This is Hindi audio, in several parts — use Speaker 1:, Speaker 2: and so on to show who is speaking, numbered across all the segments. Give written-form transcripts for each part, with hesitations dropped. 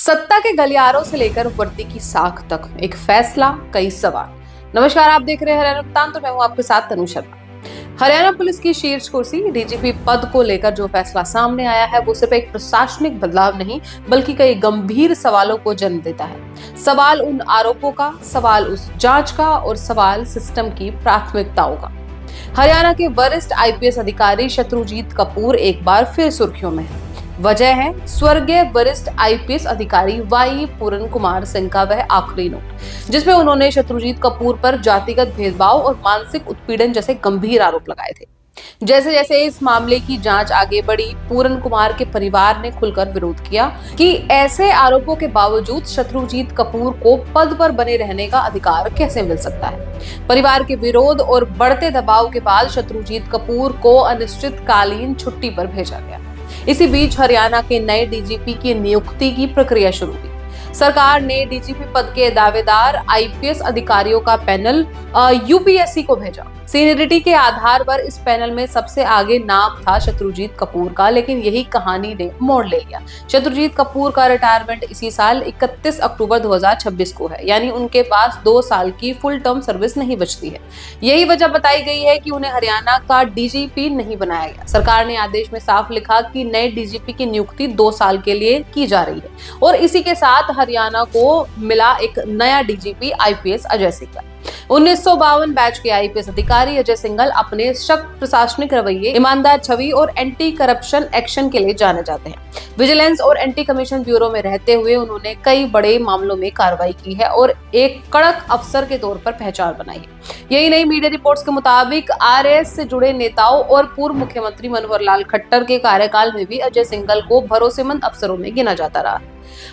Speaker 1: सत्ता के गलियारों से लेकर वर्दी की साख तक, एक फैसला, कई सवाल। नमस्कार, आप देख रहे हैं हरियाणा वृत्तांत, तो मैं हूं आपके साथ तनु शर्मा। हरियाणा पुलिस की शीर्ष कुर्सी डीजीपी पद को लेकर जो फैसला सामने आया है वो सिर्फ एक प्रशासनिक बदलाव नहीं बल्कि कई गंभीर सवालों को जन्म देता है। सवाल उन आरोपों का, सवाल उस जांच का और सवाल सिस्टम की प्राथमिकताओं का। हरियाणा के वरिष्ठ आईपीएस अधिकारी शत्रुजीत कपूर एक बार फिर सुर्खियों में है। वजह है स्वर्गीय वरिष्ठ आईपीएस अधिकारी वाई पूरन कुमार सिंह का वह आखिरी नोट, जिसमें उन्होंने शत्रुजीत कपूर पर जातिगत भेदभाव और मानसिक उत्पीड़न जैसे गंभीर आरोप लगाए थे। जैसे जैसे इस मामले की जांच आगे बढ़ी, पूरन कुमार के परिवार ने खुलकर विरोध किया कि ऐसे आरोपों के बावजूद शत्रुजीत कपूर को पद पर बने रहने का अधिकार कैसे मिल सकता है। परिवार के विरोध और बढ़ते दबाव के बाद शत्रुजीत कपूर को अनिश्चितकालीन छुट्टी पर भेजा गया। इसी बीच हरियाणा के नए डीजीपी की नियुक्ति की प्रक्रिया शुरू हुई। सरकार ने डीजीपी पद के दावेदार आईपीएस अधिकारियों का पैनल यूपीएससी को भेजा। सीनियरिटी के आधार पर इस पैनल में सबसे आगे नाम था शत्रुजीत कपूर का, लेकिन यही कहानी ने मोड़ ले लिया। शत्रुजीत कपूर का रिटायरमेंट इसी साल 31 अक्टूबर 2026 को है, यानी उनके पास 2 साल की फुल टर्म सर्विस नहीं बचती है। यही वजह बताई गई है कि उन्हें हरियाणा का डीजीपी नहीं बनाया गया। सरकार ने आदेश में साफ लिखा कि नए डीजीपी की नियुक्ति 2 साल के लिए की जा रही है और इसी के साथ हरियाणा को मिला एक नया DGP IPS Ajay Singhal. 1952 batch के आईपीएस अधिकारी अजय सिंघल अपने सख्त प्रशासनिक रवैये, ईमानदार छवि और एंटी करप्शन एक्शन के लिए जाने जाते हैं। विजिलेंस और एंटी कमीशन ब्यूरो में रहते हुए उन्होंने कई बड़े मामलों में कार्रवाई की है और एक कड़क अफसर के तौर पर पहचान बनाई है। यही नहीं, मीडिया रिपोर्ट्स के मुताबिक आरएस से जुड़े नेताओं और पूर्व मुख्यमंत्री मनोहर लाल खट्टर के कार्यकाल में भी अजय सिंघल को भरोसेमंद अफसरों में गिना जाता रहा।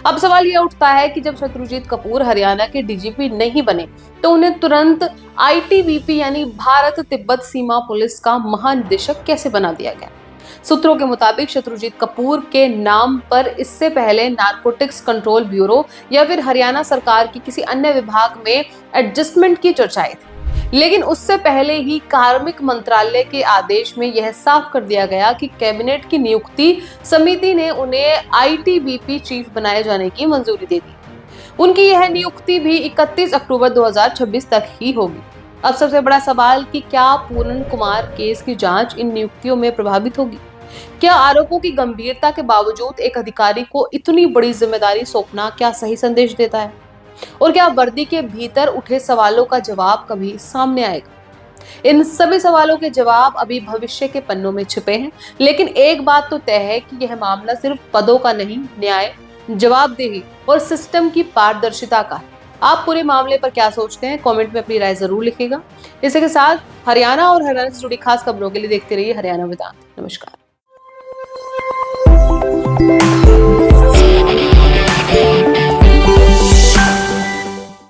Speaker 1: अब सवाल यह उठता है कि जब शत्रुजीत कपूर हरियाणा के डीजीपी नहीं बने तो उन्हें तुरंत आईटीबीपी यानी भारत तिब्बत सीमा पुलिस का महानिदेशक कैसे बना दिया गया। सूत्रों के मुताबिक शत्रुजीत कपूर के नाम पर इससे पहले नारकोटिक्स कंट्रोल ब्यूरो या फिर हरियाणा सरकार की किसी अन्य विभाग में एडजस्टमेंट की चर्चाएं थी, लेकिन उससे पहले ही कार्मिक मंत्रालय के आदेश में यह साफ कर दिया गया कि कैबिनेट की नियुक्ति समिति ने उन्हें आईटीबीपी चीफ बनाए जाने की मंजूरी दे दी। उनकी यह नियुक्ति भी 31 अक्टूबर 2026 तक ही होगी। अब सबसे बड़ा सवाल कि क्या पूरन कुमार केस की जांच इन नियुक्तियों में प्रभावित होगी? क्या आरोपों की गंभीरता के बावजूद एक अधिकारी को इतनी बड़ी जिम्मेदारी सौंपना क्या सही संदेश देता है? और क्या वर्दी के भीतर उठे सवालों का जवाब कभी सामने आएगा? इन सभी सवालों के जवाब अभी भविष्य के पन्नों में छिपे हैं, लेकिन एक बात तो तय है कि यह मामला सिर्फ पदों का नहीं, न्याय, जवाबदेही और सिस्टम की पारदर्शिता का है। आप पूरे मामले पर क्या सोचते हैं? कमेंट में अपनी राय जरूर लिखिएगा। इसी के साथ हरियाणा और हरियाणा से जुड़ी खास खबरों के लिए देखते रहिए हरियाणा वृत्तांत। नमस्कार।